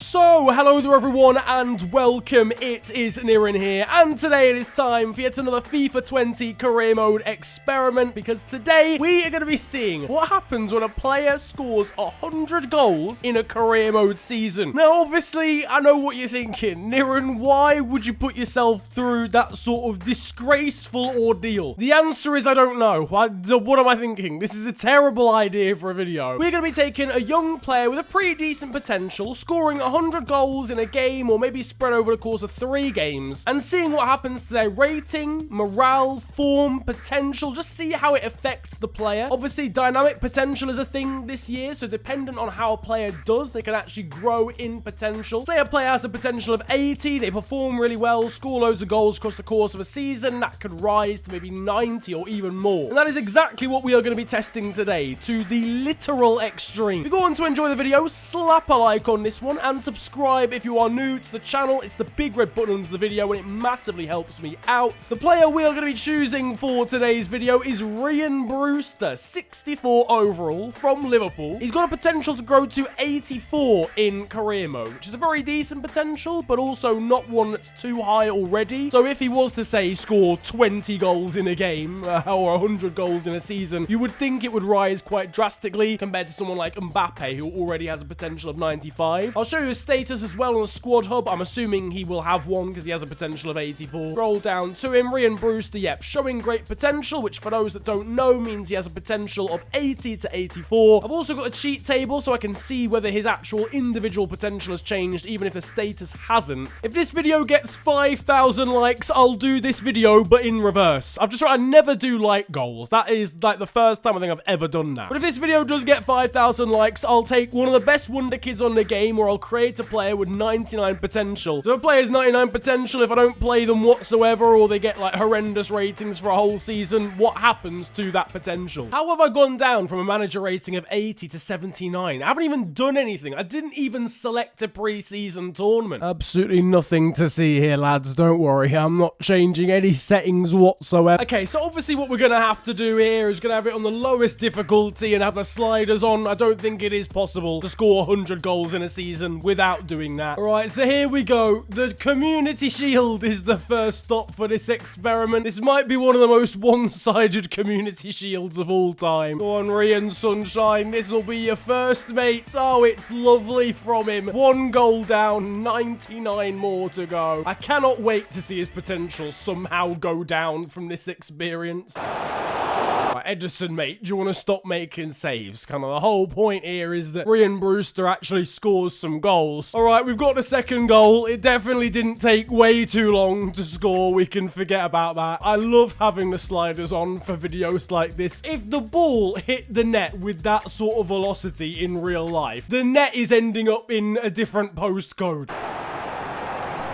So, hello there everyone and welcome, it is Niren here, and today it is time for yet another FIFA 20 career mode experiment, because today we are going to be seeing what happens when a player scores 100 goals in a career mode season. Now obviously, I know what you're thinking, Niren, why would you put yourself through that sort of disgraceful ordeal? The answer is I don't know. What am I thinking? This is a terrible idea for a video. We're going to be taking a young player with a pretty decent potential, scoring 100 goals in a game or maybe spread over the course of 3 games, and seeing what happens to their rating, morale, form, potential, just see how it affects the player. Obviously, dynamic potential is a thing this year, so dependent on how a player does, they can actually grow in potential. Say a player has a potential of 80, they perform really well, score loads of goals across the course of a season, that could rise to maybe 90 or even more. And that is exactly what we are going to be testing today, to the literal extreme. If you go on to enjoy the video, slap a like on this one, and subscribe if you are new to the channel. It's the big red button under the video and it massively helps me out. The player we are going to be choosing for today's video is Ryan Brewster, 64 overall from Liverpool. He's got a potential to grow to 84 in career mode, which is a very decent potential, but also not one that's too high already. So if he was to say score 20 goals in a game or 100 goals in a season, you would think it would rise quite drastically compared to someone like Mbappe, who already has a potential of 95. I'll show you his status as well on the squad hub. I'm assuming he will have one because he has a potential of 84. Scroll down to him. Ryan Brewster, yep, showing great potential, which for those that don't know means he has a potential of 80 to 84. I've also got a cheat table so I can see whether his actual individual potential has changed, even if the status hasn't. If this video gets 5,000 likes, I'll do this video, but in reverse. I've just tried, I never do like goals. That is like the first time I think I've ever done that. But if this video does get 5,000 likes, I'll take one of the best wonder kids on the game, or I'll create a player with 99 potential. So if a player has 99 potential, if I don't play them whatsoever, or they get like horrendous ratings for a whole season, what happens to that potential? How have I gone down from a manager rating of 80 to 79? I haven't even done anything. I didn't even select a pre-season tournament. Absolutely nothing to see here, lads. Don't worry. I'm not changing any settings whatsoever. Okay, so obviously what we're going to have to do here is going to have it on the lowest difficulty and have the sliders on. I don't think it is possible to score 100 goals in a season without doing that. All right, so here we go. The Community Shield is the first stop for this experiment. This might be one of the most one-sided Community Shields of all time. Go on, Ryan Sunshine. This will be your first, mate. Oh, it's lovely from him. 1 goal down, 99 more to go. I cannot wait to see his potential somehow go down from this experience. Right, Edison, mate, do you want to stop making saves? Kind of the whole point here is that Ryan Brewster actually scores some goals. All right, we've got the second goal. It definitely didn't take way too long to score. We can forget about that. I love having the sliders on for videos like this. If the ball hit the net with that sort of velocity in real life, the net is ending up in a different postcode.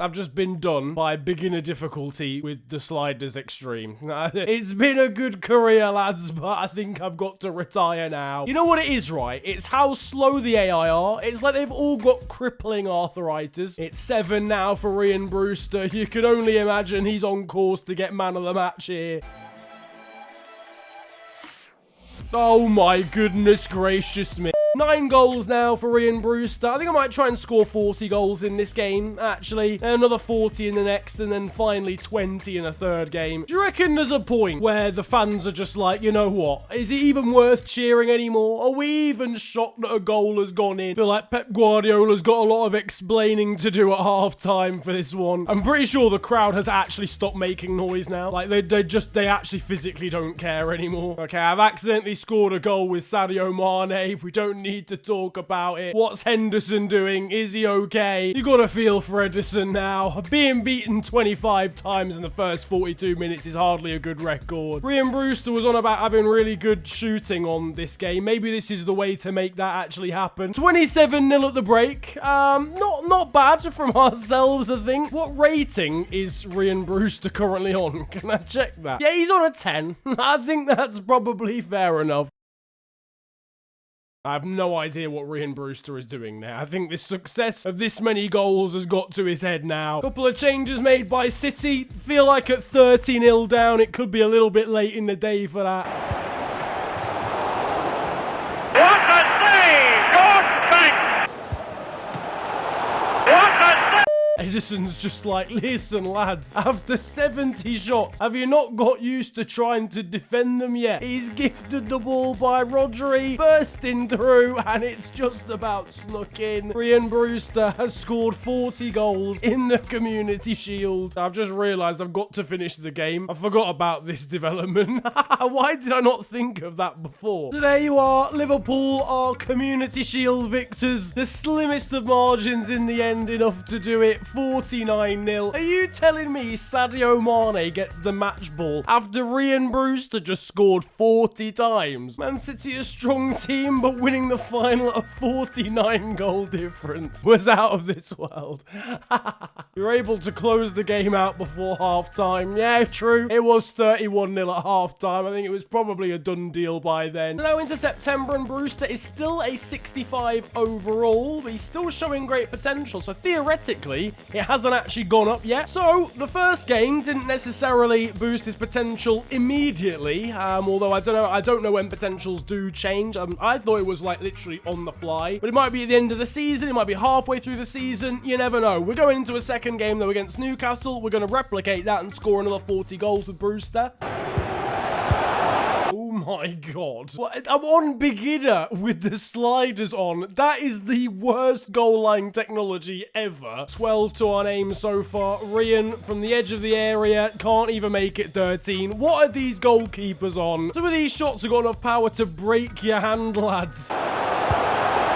I've just been done by beginner difficulty with the sliders extreme. It's been a good career, lads, but I think I've got to retire now. You know what it is, right? It's how slow the AI are. It's like they've all got crippling arthritis. It's 7 now for Ryan Brewster. You can only imagine he's on course to get man of the match here. Oh my goodness gracious me. 9 goals now for Ryan Brewster. I think I might try and score 40 goals in this game, actually. Another 40 in the next, and then finally 20 in a third game. Do you reckon there's a point where the fans are just like, you know what? Is it even worth cheering anymore? Are we even shocked that a goal has gone in? I feel like Pep Guardiola's got a lot of explaining to do at half-time for this one. I'm pretty sure the crowd has actually stopped making noise now. Like, they actually physically don't care anymore. Okay, I've accidentally scored a goal with Sadio Mane. We don't need to talk about it. What's Henderson doing? Is he okay? You gotta feel for Edison now. Being beaten 25 times in the first 42 minutes is hardly a good record. Ryan Brewster was on about having really good shooting on this game. Maybe this is the way to make that actually happen. 27-0 at the break. Not bad from ourselves, I think. What rating is Ryan Brewster currently on? Can I check that? Yeah, he's on a 10. I think that's probably fair enough. I have no idea what Ryan Brewster is doing there. I think the success of this many goals has got to his head now. Couple of changes made by City. Feel like at 30-0 down, it could be a little bit late in the day for that. What a save! Good Edison's just like, listen, lads, after 70 shots, have you not got used to trying to defend them yet? He's gifted the ball by Rodri, bursting through, and it's just about snuck in. Ryan Brewster has scored 40 goals in the Community Shield. I've just realized I've got to finish the game. I forgot about this development. Why did I not think of that before? So there you are. Liverpool are Community Shield victors. The slimmest of margins in the end, enough to do it. 49-0. Are you telling me Sadio Mane gets the match ball after Ryan Brewster just scored 40 times? Man City a strong team, but winning the final at a 49 goal difference was out of this world. You're able to close the game out before half-time. Yeah, true. It was 31-0 at half-time. I think it was probably a done deal by then. Now into September, and Brewster is still a 65 overall, but he's still showing great potential. So theoretically, it hasn't actually gone up yet. So the first game didn't necessarily boost his potential immediately. Although I don't know when potentials do change. I thought it was like literally on the fly, but it might be at the end of the season. It might be halfway through the season. You never know. We're going into a second game though against Newcastle. We're going to replicate that and score another 40 goals with Brewster. Oh my god. I'm on beginner with the sliders on. That is the worst goal line technology ever. 12 to our name so far. Ryan from the edge of the area can't even make it 13. What are these goalkeepers on? Some of these shots have got enough power to break your hand, lads.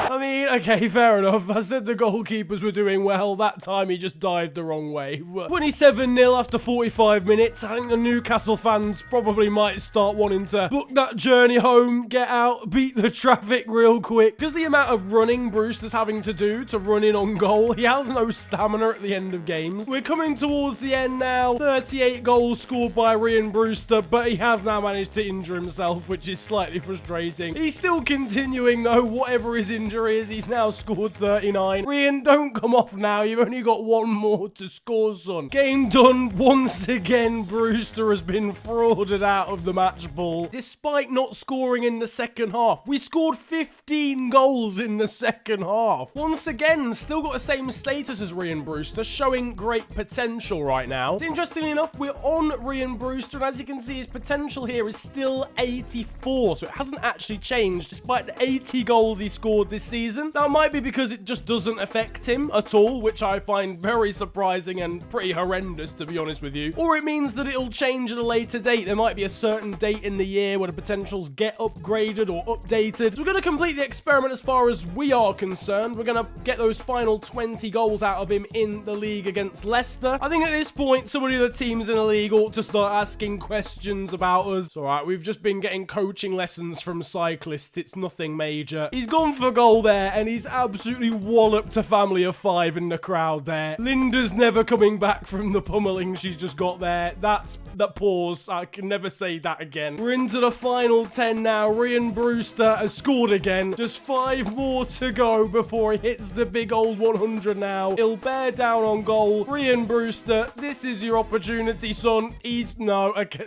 I mean, okay, fair enough. I said the goalkeepers were doing well. That time he just dived the wrong way. 27-0 after 45 minutes. I think the Newcastle fans probably might start wanting to book that journey home, get out, beat the traffic real quick. Because the amount of running Brewster's having to do to run in on goal, he has no stamina at the end of games. We're coming towards the end now. 38 goals scored by Ryan Brewster, but he has now managed to injure himself, which is slightly frustrating. He's still continuing though, whatever his injury is. He's now scored 39. Ryan, don't come off now. You've only got one more to score, son. Game done. Once again, Brewster has been frauded out of the match ball. Despite not scoring in the second half, we scored 15 goals in the second half. Once again, still got the same status as Ryan Brewster, showing great potential right now. Interestingly enough, we're on Ryan Brewster, and as you can see, his potential here is still 84, so it hasn't actually changed despite the 80 goals he scored this season. That might be because it just doesn't affect him at all, which I find very surprising and pretty horrendous, to be honest with you. Or it means that it'll change at a later date. There might be a certain date in the year where the potentials get upgraded or updated. So we're going to complete the experiment as far as we are concerned. We're going to get those final 20 goals out of him in the league against Leicester. I think at this point, some of the other teams in the league ought to start asking questions about us. It's all right, we've just been getting coaching lessons from cyclists. It's nothing major. He's gone for goal there, and he's absolutely walloped a family of 5 in the crowd there. Linda's never coming back from the pummeling she's just got there. That pause. I can never say that again. We're into the final 10 now. Ryan Brewster has scored again. Just 5 more to go before he hits the big old 100 now. He'll bear down on goal. Ryan Brewster, this is your opportunity, son. No. Okay.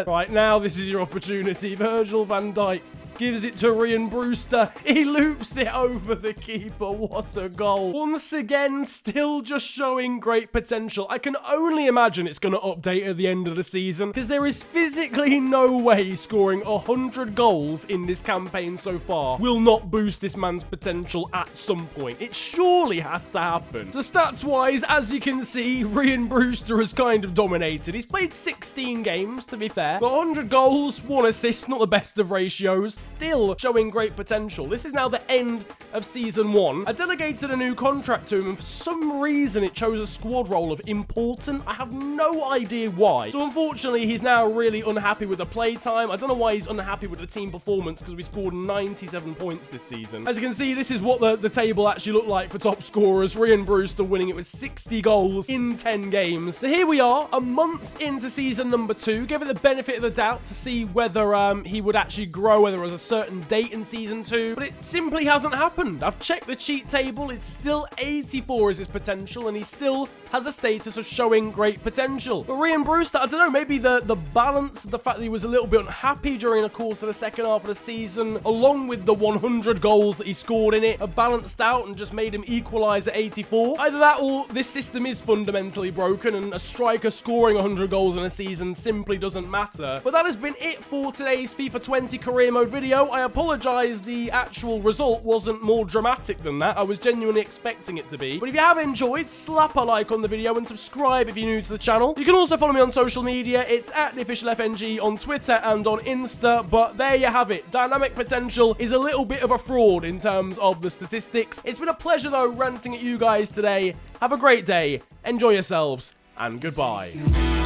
Right, now this is your opportunity. Virgil van Dijk gives it to Ryan Brewster. He loops it over the keeper. What a goal. Once again, still just showing great potential. I can only imagine it's going to update at the end of the season, because there is physically no way scoring 100 goals in this campaign so far will not boost this man's potential at some point. It surely has to happen. So stats-wise, as you can see, Ryan Brewster has kind of dominated. He's played 16 games, to be fair. Got 100 goals, 1 assist, not the best of ratios. Still showing great potential. This is now the end of season 1. I delegated a new contract to him, and for some reason it chose a squad role of important. I have no idea why. So unfortunately, he's now really unhappy with the play time. I don't know why he's unhappy with the team performance, because we scored 97 points this season. As you can see, this is what the table actually looked like for top scorers. Ryan Brewster winning it with 60 goals in 10 games. So here we are, a month into season number 2. Give it the benefit of the doubt to see whether he would actually grow, whether it was a certain date in Season 2, but it simply hasn't happened. I've checked the cheat table, it's still 84 is his potential, and he still has a status of showing great potential. But Ryan Brewster, I don't know, maybe the balance, the fact that he was a little bit unhappy during the course of the second half of the season, along with the 100 goals that he scored in it, have balanced out and just made him equalize at 84. Either that or this system is fundamentally broken and a striker scoring 100 goals in a season simply doesn't matter. But that has been it for today's FIFA 20 career mode video. I apologize the actual result wasn't more dramatic than that. I was genuinely expecting it to be. But if you have enjoyed, slap a like on the video and subscribe if you're new to the channel. You can also follow me on social media. It's at @theofficialfng on Twitter and on Insta. But there you have it. Dynamic potential is a little bit of a fraud in terms of the statistics. It's been a pleasure though ranting at you guys today. Have a great day, enjoy yourselves, and goodbye.